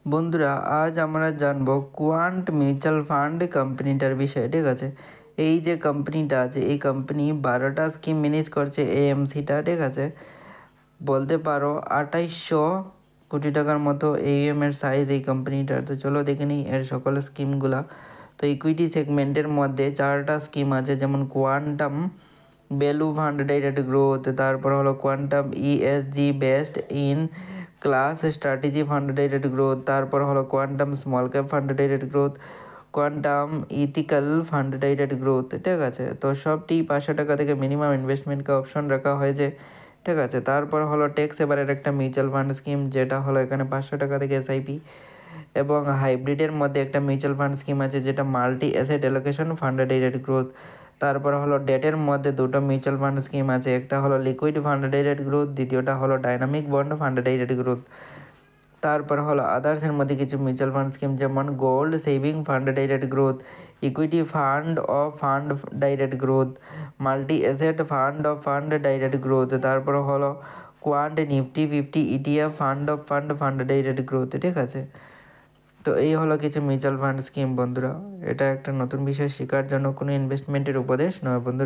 বন্ধুরা আজ আমরা জানবো কোয়ান্ট মিউচুয়াল ফান্ড কোম্পানিটার বিষয়ে। ঠিক আছে, এই যে কোম্পানিটা আছে এই কোম্পানি 12টা স্কিম ম্যানেজ করছে এএমসিটা। ঠিক আছে, বলতে পারো 2800 কোটি টাকার মতো এর সাইজ এই কোম্পানিটার। তো চলো দেখে নিই এর সকল স্কিমগুলা। তো ইকুইটি সেগমেন্টের মধ্যে 4টা স্কিম আছে, যেমন quantum value fund direct growth, তারপর হলো quantum ESG based in class strategy fund direct growth, তারপর হলো quantum small cap fund direct growth, quantum ethical fund direct growth. ঠিক আছে, তো সবটি 500 টাকা থেকে মিনিমাম ইনভেস্টমেন্টকে অপশন রাখা হয়েছে। ঠিক আছে, তারপর হলো ট্যাক্স এবারের একটা মিউচুয়াল ফান্ড স্কিম, যেটা হলো এখানে 500 টাকা থেকে এসআইপি, এবং হাইব্রিডের মধ্যে একটা মিউচুয়াল ফান্ড স্কিম আছে যেটা multi asset allocation fund direct growth. তারপর হলো ডেটের মধ্যে দুটো মিউচুয়াল ফান্ড স্কিম আছে, একটা হলো লিকুইড ফান্ড ডাইরেক্ট গ্রোথ, দ্বিতীয়টা হলো dynamic bond fund direct growth. তারপর হলো আদার্সের মধ্যে কিছু মিউচুয়াল ফান্ড স্কিম, যেমন gold saving fund direct growth, equity fund of fund direct growth, multi asset fund of fund direct growth, তারপর হলো quant Nifty 50 ETF fund of fund direct growth. ঠিক আছে, তো এই হলো কিছু মিউচুয়াল ফান্ড স্কিম বন্ধুরা। এটা একটা নতুন বিষয় শেখার জন্য কোনো ইনভেস্টমেন্টের উপদেশ নয় বন্ধুরা।